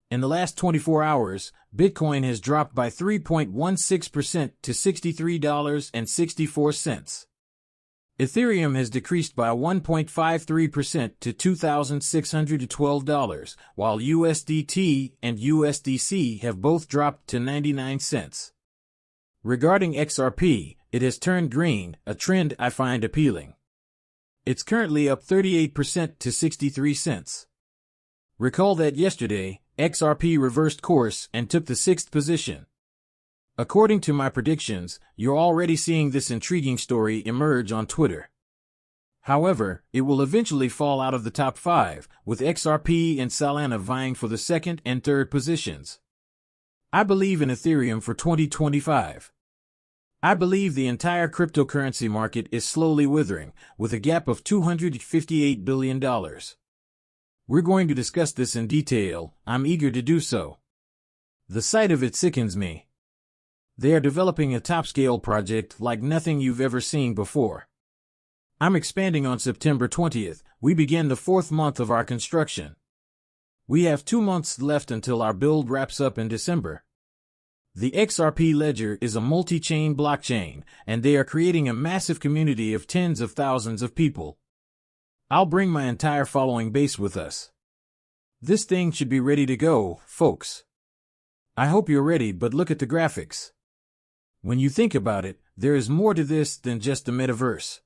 In the last 24 hours, Bitcoin has dropped by 3.16% to $63.64. Ethereum has decreased by 1.53% to $2,612, while USDT and USDC have both dropped to 99 cents. Regarding XRP, it has turned green, a trend I find appealing. It's currently up 38% to 63 cents. Recall that yesterday, XRP reversed course and took the 6th position. According to my predictions, you're already seeing this intriguing story emerge on Twitter. However, it will eventually fall out of the top 5, with XRP and Solana vying for the 2nd and 3rd positions. I believe in Ethereum for 2025. I believe the entire cryptocurrency market is slowly withering, with a gap of $258 billion. We're going to discuss this in detail. I'm eager to do so. The sight of it sickens me. They are developing a top-scale project like nothing you've ever seen before. I'm expanding on September 20th. We begin the 4th month of our construction. We have 2 months left until our build wraps up in December. The XRP ledger is a multi-chain blockchain, and they are creating a massive community of tens of thousands of people. I'll bring my entire following base with us. This thing should be ready to go, folks. I hope you're ready, but look at the graphics. When you think about it, there is more to this than just the metaverse.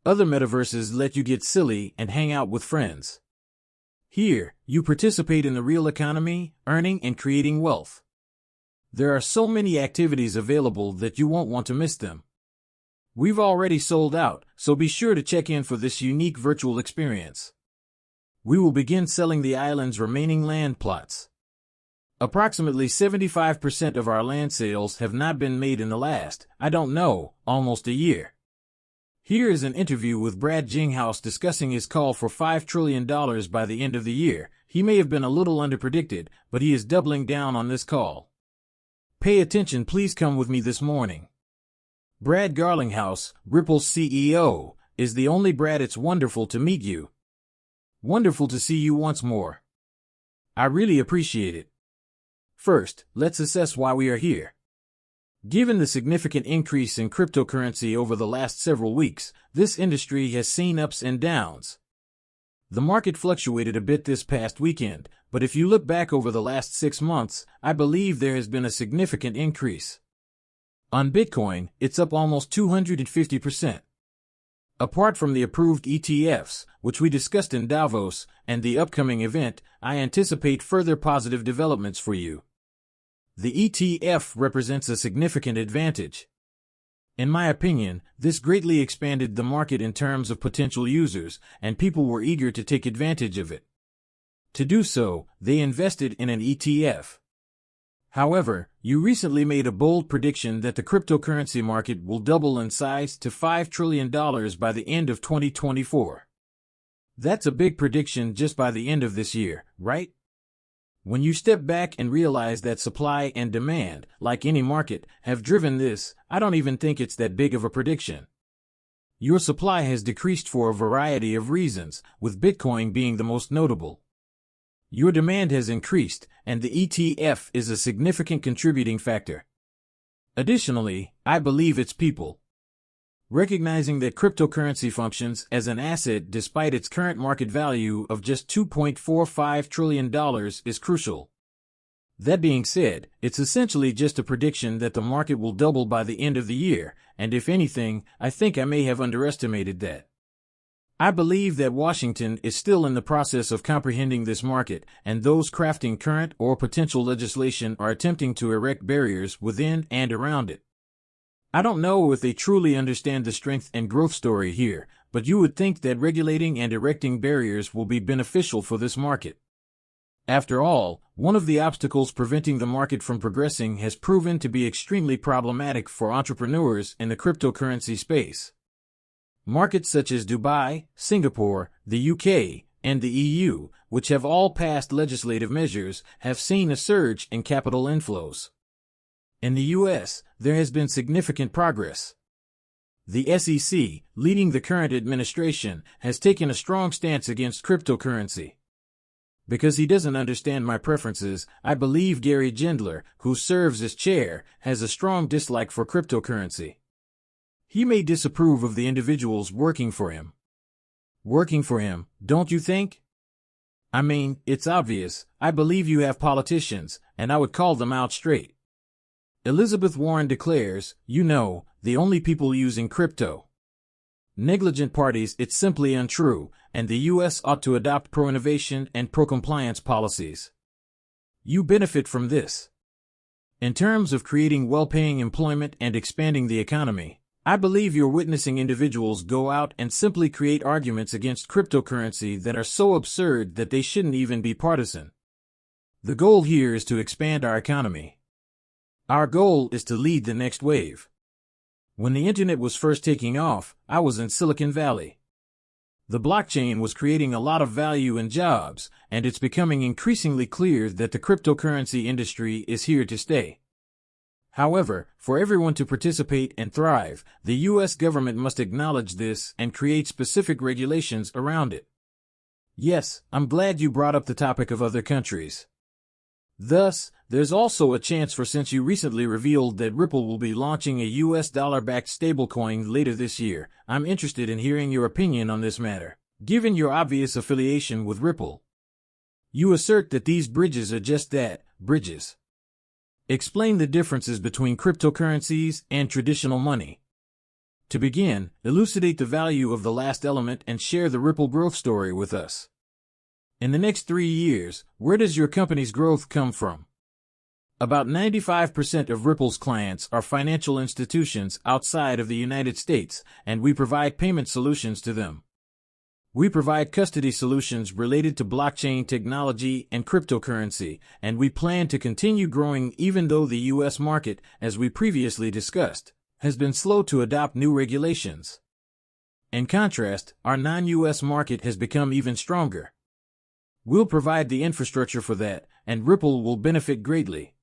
Other metaverses let you get silly and hang out with friends. Here, you participate in the real economy, earning and creating wealth. There are so many activities available that you won't want to miss them. We've already sold out, so be sure to check in for this unique virtual experience. We will begin selling the island's remaining land plots. Approximately 75% of our land sales have not been made in the last, almost a year. Here is an interview with Garlinghouse discussing his call for $5 trillion by the end of the year. He may have been a little underpredicted, but he is doubling down on this call. Pay attention, please come with me this morning. Brad Garlinghouse, Ripple's CEO, is the only Brad. It's wonderful to meet you. Wonderful to see you once more. I really appreciate it. First, let's assess why we are here. Given the significant increase in cryptocurrency over the last several weeks, this industry has seen ups and downs. The market fluctuated a bit this past weekend, but if you look back over the last 6 months, I believe there has been a significant increase. On Bitcoin, it's up almost 250%. Apart from the approved ETFs, which we discussed in Davos, and the upcoming event, I anticipate further positive developments for you. The ETF represents a significant advantage. In my opinion, this greatly expanded the market in terms of potential users, and people were eager to take advantage of it. To do so, they invested in an ETF. However, you recently made a bold prediction that the cryptocurrency market will double in size to $5 trillion by the end of 2024. That's a big prediction just by the end of this year, right? When you step back and realize that supply and demand, like any market, have driven this, I don't even think it's that big of a prediction. Your supply has decreased for a variety of reasons, with Bitcoin being the most notable. Your demand has increased, and the ETF is a significant contributing factor. Additionally, I believe it's people. Recognizing that cryptocurrency functions as an asset despite its current market value of just $2.45 trillion is crucial. That being said, it's essentially just a prediction that the market will double by the end of the year, and if anything, I think I may have underestimated that. I believe that Washington is still in the process of comprehending this market, and those crafting current or potential legislation are attempting to erect barriers within and around it. I don't know if they truly understand the strength and growth story here, but you would think that regulating and erecting barriers will be beneficial for this market. After all, one of the obstacles preventing the market from progressing has proven to be extremely problematic for entrepreneurs in the cryptocurrency space. Markets such as Dubai, Singapore, the UK, and the EU, which have all passed legislative measures, have seen a surge in capital inflows. In the US, there has been significant progress. The SEC, leading the current administration, has taken a strong stance against cryptocurrency. Because he doesn't understand my preferences, I believe Gary Gendler, who serves as chair, has a strong dislike for cryptocurrency. He may disapprove of the individuals working for him. Working for him, don't you think? I mean, it's obvious. I believe you have politicians, and I would call them out straight. Elizabeth Warren declares, you know, the only people using crypto. Negligent parties. It's simply untrue, and the U.S. ought to adopt pro-innovation and pro-compliance policies. You benefit from this. In terms of creating well-paying employment and expanding the economy, I believe you're witnessing individuals go out and simply create arguments against cryptocurrency that are so absurd that they shouldn't even be partisan. The goal here is to expand our economy. Our goal is to lead the next wave. When the internet was first taking off, I was in Silicon Valley. The blockchain was creating a lot of value and jobs, and it's becoming increasingly clear that the cryptocurrency industry is here to stay. However, for everyone to participate and thrive, the U.S. government must acknowledge this and create specific regulations around it. Yes, I'm glad you brought up the topic of other countries. Thus, there's also a chance since you recently revealed that Ripple will be launching a U.S. dollar-backed stablecoin later this year. I'm interested in hearing your opinion on this matter. Given your obvious affiliation with Ripple, you assert that these bridges are just that, bridges. Explain the differences between cryptocurrencies and traditional money. To begin, elucidate the value of the last element and share the Ripple growth story with us. In the next 3 years, where does your company's growth come from? About 95% of Ripple's clients are financial institutions outside of the United States, and we provide payment solutions to them. We provide custody solutions related to blockchain technology and cryptocurrency, and we plan to continue growing even though the U.S. market, as we previously discussed, has been slow to adopt new regulations. In contrast, our non-U.S. market has become even stronger. We'll provide the infrastructure for that, and Ripple will benefit greatly.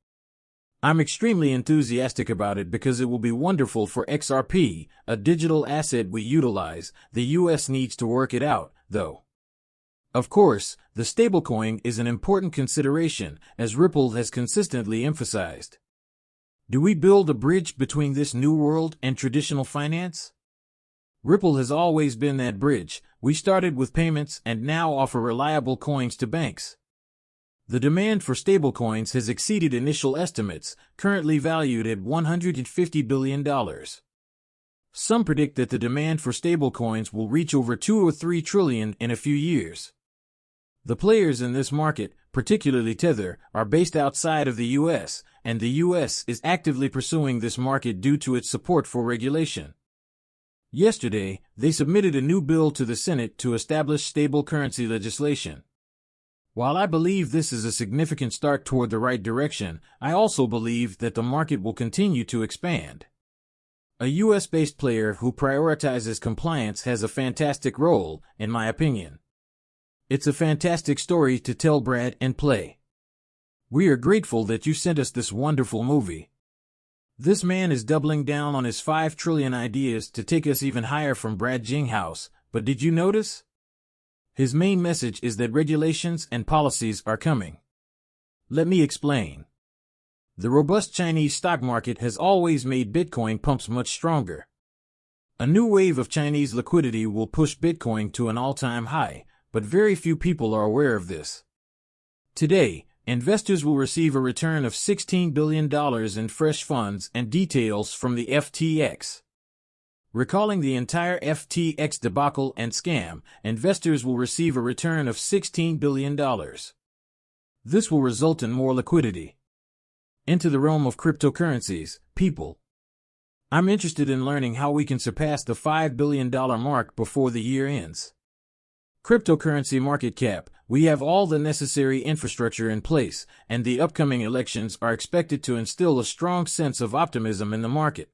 I'm extremely enthusiastic about it because it will be wonderful for XRP, a digital asset we utilize. The US needs to work it out, though. Of course, the stablecoin is an important consideration, as Ripple has consistently emphasized. Do we build a bridge between this new world and traditional finance? Ripple has always been that bridge. We started with payments and now offer reliable coins to banks. The demand for stablecoins has exceeded initial estimates, currently valued at $150 billion. Some predict that the demand for stablecoins will reach over 2 or 3 trillion in a few years. The players in this market, particularly Tether, are based outside of the U.S., and the U.S. is actively pursuing this market due to its support for regulation. Yesterday, they submitted a new bill to the Senate to establish stable currency legislation. While I believe this is a significant start toward the right direction, I also believe that the market will continue to expand. A U.S.-based player who prioritizes compliance has a fantastic role, in my opinion. It's a fantastic story to tell, Brad, and play. We are grateful that you sent us this wonderful movie. This man is doubling down on his 5 trillion ideas to take us even higher from Garlinghouse, but did you notice? His main message is that regulations and policies are coming. Let me explain. The robust Chinese stock market has always made Bitcoin pumps much stronger. A new wave of Chinese liquidity will push Bitcoin to an all-time high, but very few people are aware of this. Today, investors will receive a return of $16 billion in fresh funds and details from the FTX. Recalling the entire FTX debacle and scam, investors will receive a return of $16 billion. This will result in more liquidity into the realm of cryptocurrencies, people. I'm interested in learning how we can surpass the $5 billion mark before the year ends. Cryptocurrency market cap. We have all the necessary infrastructure in place, and the upcoming elections are expected to instill a strong sense of optimism in the market.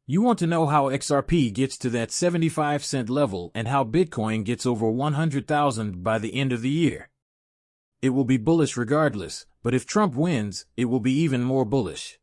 You want to know how XRP gets to that 75-cent level and how Bitcoin gets over 100,000 by the end of the year. It will be bullish regardless, but if Trump wins, it will be even more bullish.